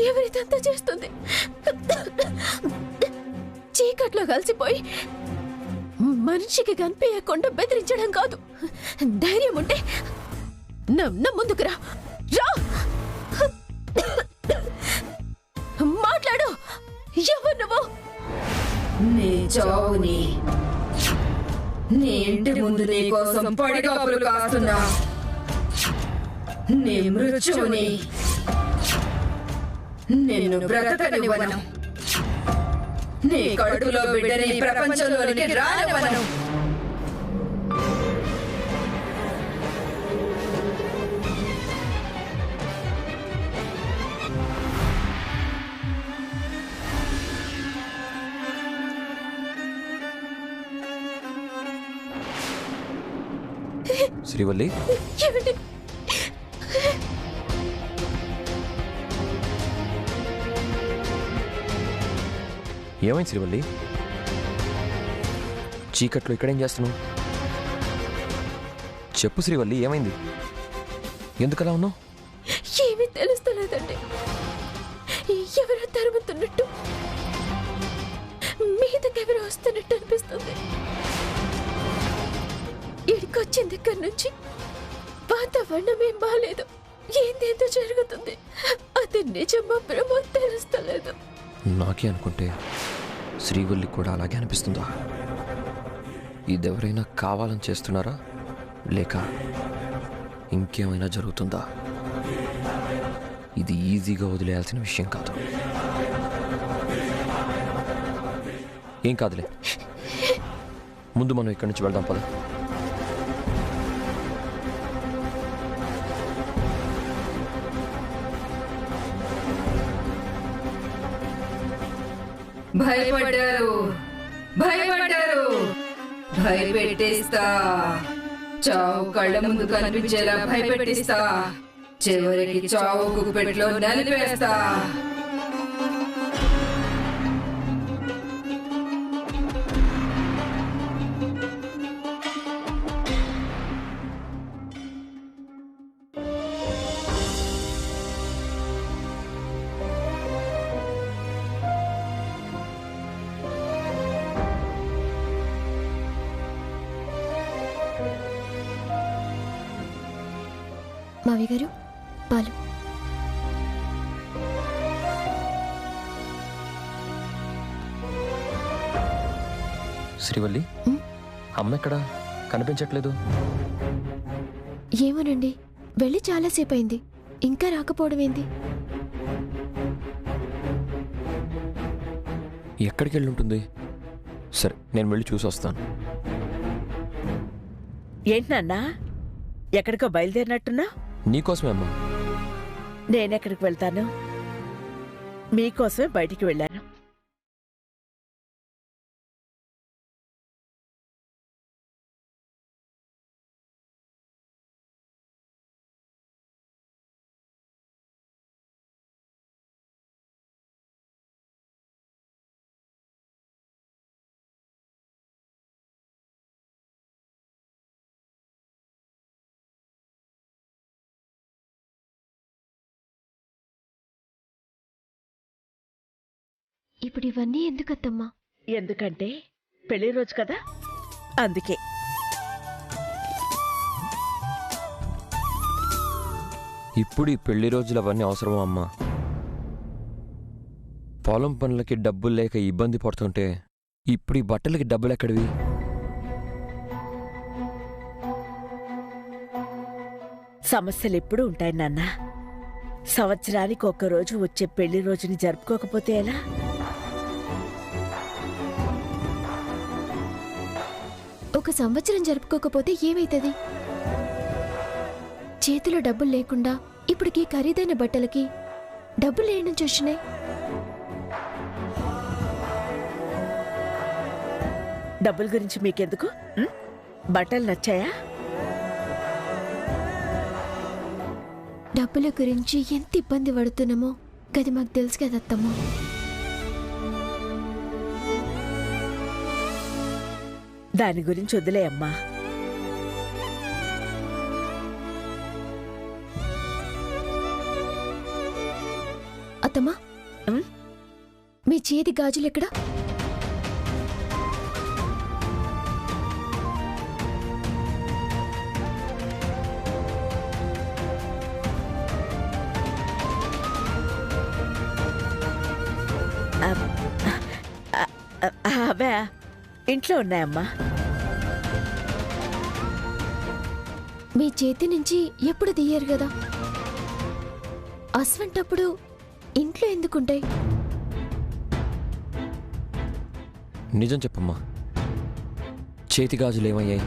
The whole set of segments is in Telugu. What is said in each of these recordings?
ఎవరిదంతా చేస్తుంది? చీకట్లో కలిసిపోయి మనిషికి కనిపించకుండా బెదిరించడం కాదు. ధైర్యం ఉంటే నా ముందుకు రా. మాట్లాడు. ఎవరు నువ్వు? నీ చావుని నీ ఇంటి ముందు నీ కోసం పడిగాపులు కాస్తున్నా నీ మృత్యుని నిన్ను బ్రతకనివ్వను. నీ కడుపులో బిడ్డని ప్రపంచంలోనికి రానివ్వను. శ్రీవల్లి, ఏమైంది శ్రీవల్లి? చీకట్లో ఇక్కడేం చేస్తున్నావు? చెప్పు శ్రీవల్లి, ఏమైంది? ఎందుకలా ఉన్నావు? ఏమీ తెలుస్తలేదండి. ఎవరో తరుముతున్నట్టు, మీదకెవరో వస్తున్నట్టు అనిపిస్తుంది. ఇడికొచ్చిన దగ్గర నుంచి వాతావరణం ఏం బాలేదు. ఏందేందో జరుగుతుంది. అది నిజమా భ్రమో తెలుస్తలేదు. నాకే అనుకుంటే శ్రీవల్లి కూడా అలాగే అనిపిస్తుందా? ఇదెవరైనా కావాలని చేస్తున్నారా, లేక ఇంకేమైనా జరుగుతుందా? ఇది ఈజీగా వదిలేయాల్సిన విషయం కాదు. ఏం కాదులే, ముందు మనం ఇక్కడి నుంచి వెళ్దాం పద. భయపడ్డారు, భయపడ్డారు, భయపెట్టేస్తా. చావు కళ్ళ ముందు కనిపించేలా భయపెట్టిస్తా. చివరికి చావు గుప్పెట్లో నలిపేస్తా. మావి గారు, పాలు. శ్రీవల్లి, అమ్మ ఎక్కడా కనిపించట్లేదు? ఏమోనండి, వెళ్ళి చాలాసేపు అయింది, ఇంకా రాకపోవడం ఏంది? ఎక్కడికి వెళ్ళి ఉంటుంది? సరే, నేను వెళ్ళి చూసి వస్తాను. ఏంటి నాన్నా, ఎక్కడికో బయలుదేరినట్టున్నా? నీకోసమే అమ్మా. నేనెక్కడికి వెళ్తాను? మీకోసమే బయటికి వెళ్ళాను. ఇప్పుడు ఇవన్నీ ఎందుకత్తమ్మా? ఎందుకంటే పెళ్లి రోజు కదా, అందుకే. ఇప్పుడు ఈ పెళ్లి రోజులు అవన్నీ అవసరమా అమ్మా? పొలం పనులకి డబ్బులు లేక ఇబ్బంది పడుతుంటే ఇప్పుడు ఈ బట్టలకి డబ్బులు ఎక్కడివి? సమస్యలు ఎప్పుడూ ఉంటాయి నాన్న. సంవత్సరానికి ఒక్కరోజు వచ్చే పెళ్లి రోజుని జరుపుకోకపోతే ఎలా? ఒక సంవత్సరం జరుపుకోకపోతే ఏమైతుంది? చేతిలో డబ్బులు లేకుండా ఇప్పటికి ఖరీదైన బట్టలకి డబ్బులు ఏడు నుంచి వచ్చినాయి? డబ్బుల గురించి మీకెందుకు? బట్టలు నచ్చాయా? డబ్బుల గురించి ఎంత ఇబ్బంది పడుతున్నామో గది మాకు తెలుసు కదా అత్తమ్మ. దాని గురించి వదిలే అమ్మా. అత్తమ్మా, మీ చేతి గాజులు ఎక్కడా? అవే ఇంట్లో ఉన్నాయమ్మా. మీ చేతి నుంచి ఎప్పుడు తీయరు కదా, అసవంటప్పుడు ఇంట్లో ఎందుకుంటాయి? నిజం చెప్పమ్మా, చేతి గాజులు ఏమయ్యాయి?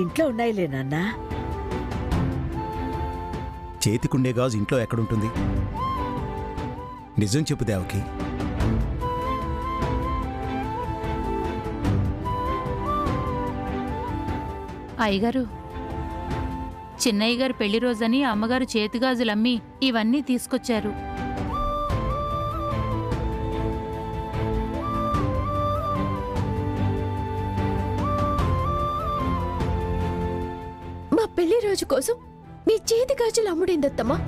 ఇంట్లో ఉన్నాయిలే నాన్నా. చేతికుండే గాజు ఇంట్లో ఎక్కడుంటుంది? నిజం చెప్పు దేవకి. అయ్యగారు, చిన్నయ్య గారు పెళ్లి రోజని అమ్మగారు చేతిగాజులమ్మి ఇవన్నీ తీసుకొచ్చారు. మా పెళ్లి రోజు కోసం మీ చేతి గాజులు అమ్ముడేందత్తమ్మా?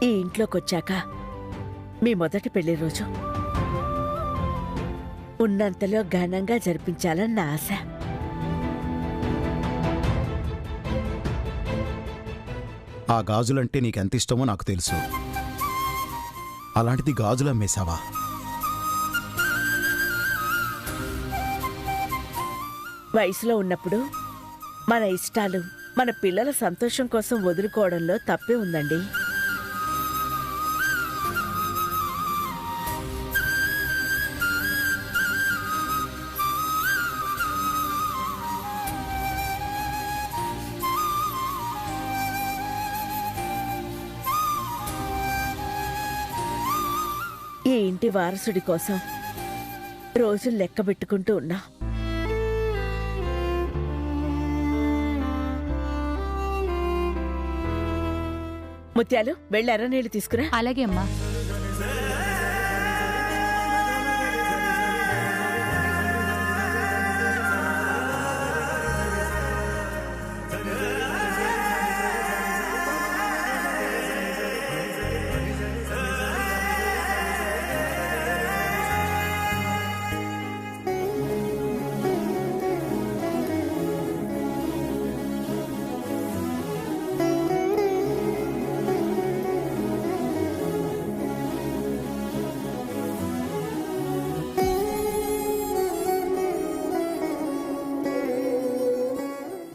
ఈ ఇంట్లోకొచ్చాక మీ మొదటి పెళ్లి రోజు ఉన్నంతలో ఘనంగా జరిపించాలని నా ఆశ. ఆ గాజులంటే నీకెంత ఇష్టమో నాకు తెలుసు. అలాంటిది గాజులు అమ్మేశావా? వయసులో ఉన్నప్పుడు మన ఇష్టాలు మన పిల్లల సంతోషం కోసం వదులుకోవడంలో తప్పే ఉందండి. ఈ ఇంటి వారసుడి కోసం రోజులు లెక్క పెట్టుకుంటూ ఉన్నా. ముత్యాలు, వెళ్ళి ఎర్రనీళ్ళు తీసుకురా. అలాగే అమ్మా.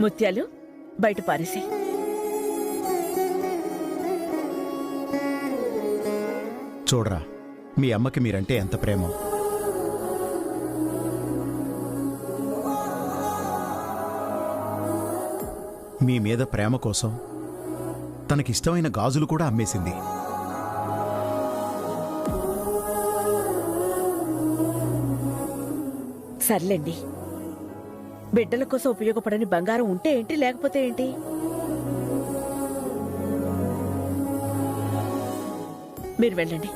ముత్యాలు, బయట పారేసి. చూడరా, మీ అమ్మకి మీరంటే ఎంత ప్రేమో. మీ మీద ప్రేమ కోసం తనకిష్టమైన గాజులు కూడా అమ్మేసింది. సర్లేండి, బిడ్డల కోసం ఉపయోగపడని బంగారం ఉంటే ఏంటి, లేకపోతే ఏంటి? మీరు వెళ్ళండి.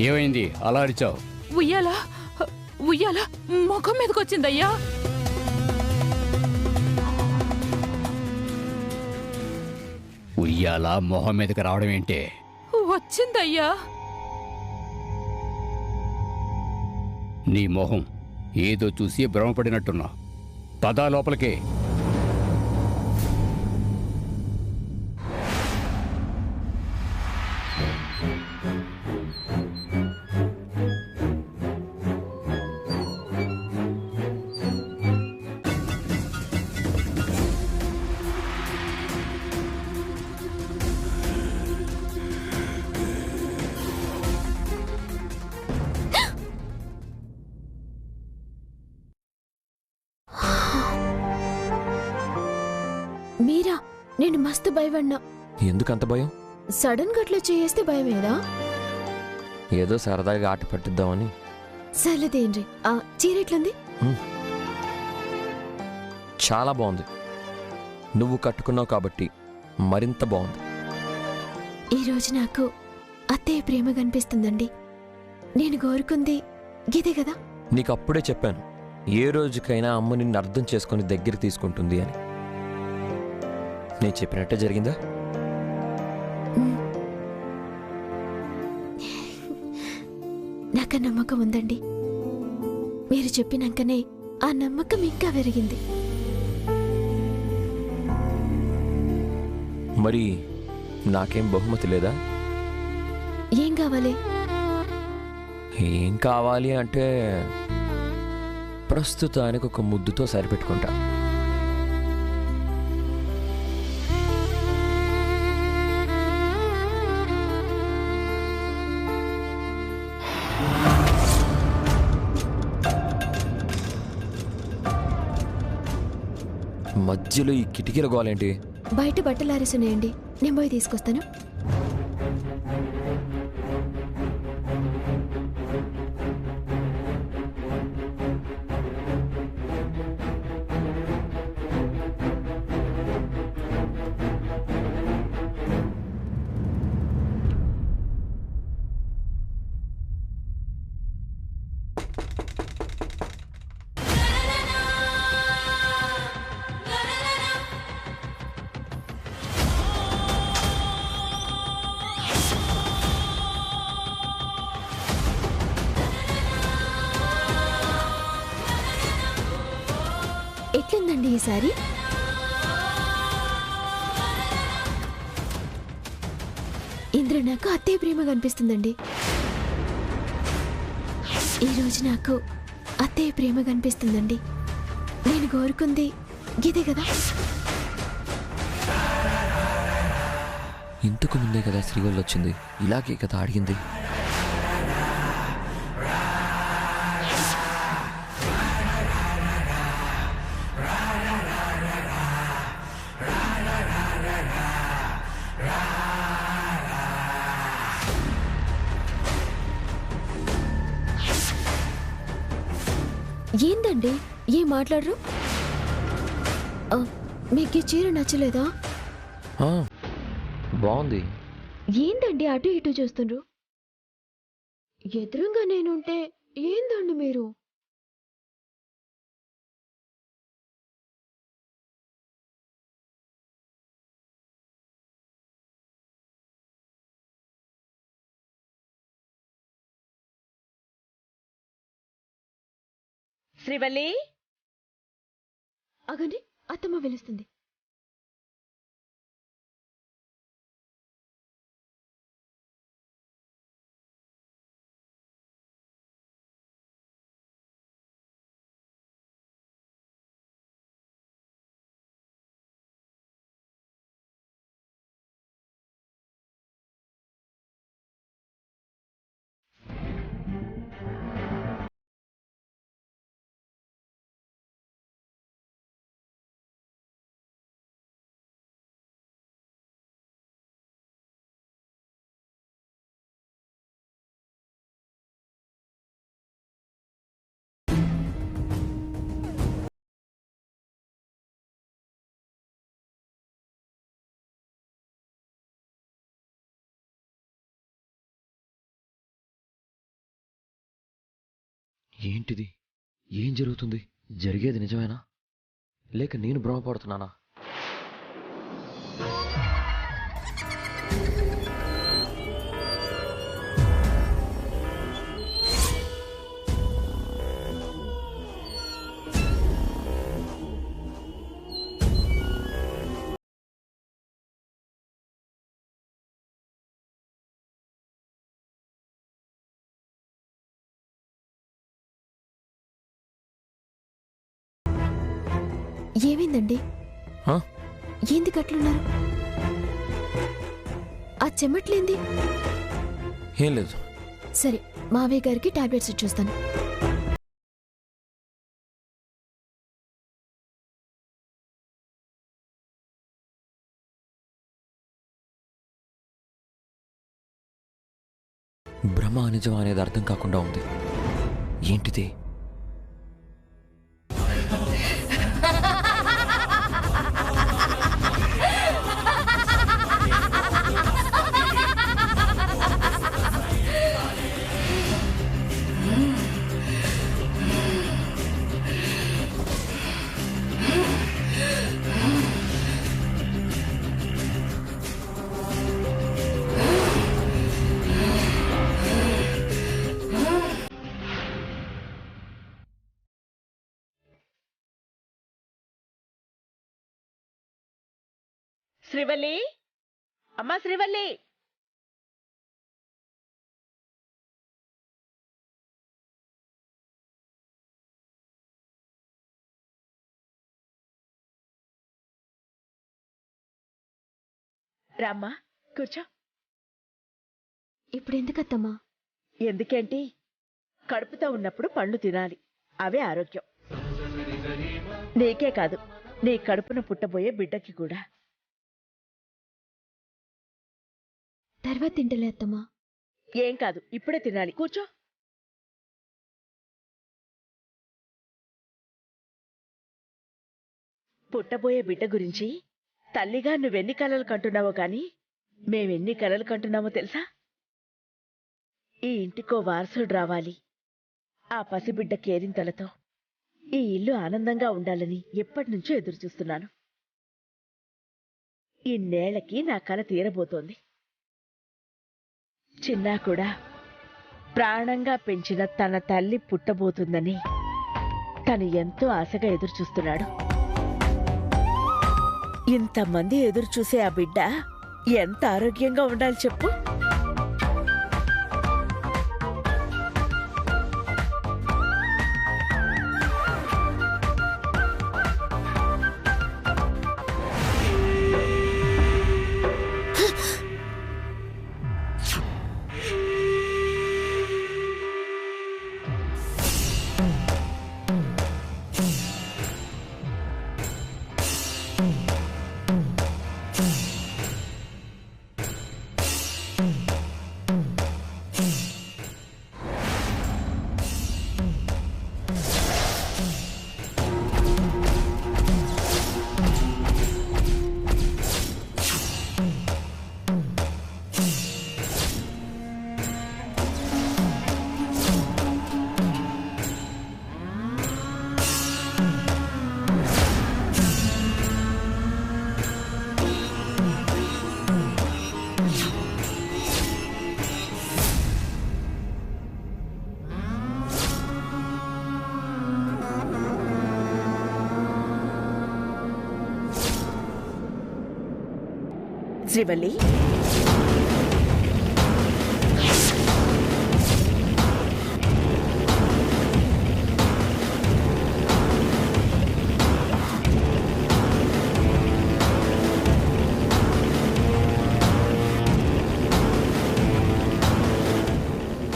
ఏమైంది అలా అరిచావు? ఉయ్యాల ఉయ్యాల ముఖం మీదకి వచ్చిందయ్యా. ఉయ్యాల మొహం మీదకి రావడం ఏంటి? వచ్చిందయ్యా. నీ మొహం ఏదో చూసి భ్రమపడినట్టున్నా. పదా లోపలికి. మీరా? నేను మస్తు భయపడినా. ఎందుకంత భయం? సడన్ గా అట్లా చేస్తే భయమేదా? ఏదో సరదాగా ఆట పట్టిద్దామని. సర్లేదేంరి. ఆ చీర ఎట్లుంది? చాలా బాగుంది. నువ్వు కట్టుకున్నావు కాబట్టి మరింత బాగుంది. ఈ రోజు నాకు అత్తయ్య ప్రేమ కనిపిస్తుందండి. నేను కోరుకుంది గిదే కదా. నీకు అప్పుడే చెప్పాను, ఏ రోజుకైనా అమ్మ నిన్ను అర్థం చేసుకుని దగ్గర తీసుకుంటుంది అని. నేను చెప్పినట్టే జరిగిందా? నాకు నమ్మకం ఉందండి. మీరు చెప్పినాకనే ఆ నమ్మకం ఇంకా పెరిగింది. మరి నాకేం బహుమతి లేదా? ఏం కావాలి? ఏం కావాలి అంటే ప్రస్తుతానికి ఒక ముద్దుతో సరిపెట్టుకుంటా. మధ్యలో ఈ కిటికీల గోలేంటి? బయట బట్టలు ఆరేసున్నాయండి, నేను పోయి తీసుకొస్తాను. ఎట్లుందండి ఈసారి? ఇంద్ర నాకు అత్తయ్య ప్రేమ కనిపిస్తుందండి. ఈరోజు నాకు అత్తయ్య ప్రేమ కనిపిస్తుందండి. నేను కోరుకుంది గిదే కదా. ఇంతకు ముందే కదా శ్రీవల్లి వచ్చింది, ఇలాగే కదా అడిగింది. ఏందండి ఏం మాట్లాడరు? మీకు ఈ చీర నచ్చలేదా? బాగుంది. ఏందండి అటు ఇటు చూస్తుండ్రు? ఎదురుగా నేనుంటే ఏందండి మీరు? శ్రీవల్లి, అగండి, అత్తమ్మ పిలుస్తుంది. ఏంటిది? ఏం జరుగుతుంది? జరిగేది నిజమేనా లేక నేను భ్రమపడుతున్నానా? ఏమైందండి? హా? ఏంది కట్లున్నారు? ఆ చెమట్లేంది? ఏం లేదు. సరే, మావయ్య గారికి టాబ్లెట్స్ ఇచ్చొస్తాను. భ్రమ నిజం అనేది అర్థం కాకుండా ఉంది. ఏంటిది? శ్రీవల్లి, అమ్మా శ్రీవల్లి. రామ్మా, కూర్చో. ఇప్పుడు ఎందుకత్తమ్మా? ఎందుకేంటి, కడుపుతో ఉన్నప్పుడు పండ్లు తినాలి, అవే ఆరోగ్యం. నీకే కాదు, నీ కడుపున పుట్టబోయే బిడ్డకి కూడా. తర్వాత తింటలే అత్తమ్మా. ఏం కాదు, ఇప్పుడే తినాలి, కూర్చో. పుట్టబోయే బిడ్డ గురించి తల్లిగా నువ్వెన్ని కలలు కంటున్నావో కాని మేమెన్ని కలలు కంటున్నామో తెలుసా? ఈ ఇంటికో వారసుడు రావాలి, ఆ పసిబిడ్డ కేరింతలతో ఈ ఇల్లు ఆనందంగా ఉండాలని ఎప్పటినుంచో ఎదురుచూస్తున్నాను. ఇన్నేళ్లకి నా కల తీరబోతోంది. చిన్నా కూడా ప్రాణంగా పెంచిన తన తల్లి పుట్టబోతుందని తను ఎంతో ఆశగా ఎదురుచూస్తున్నాడు. ఇంతమంది ఎదురుచూసే ఆ బిడ్డ ఎంత ఆరోగ్యంగా ఉండాలి చెప్పు. శ్రీవల్లి,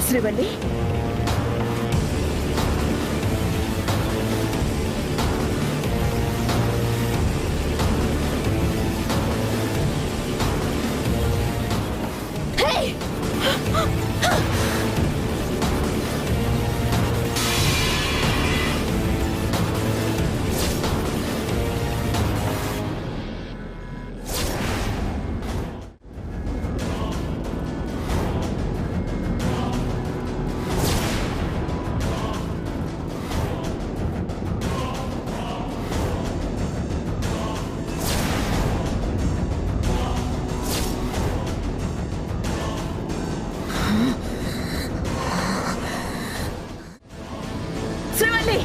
శ్రీవల్లి, శ్రీవల్లి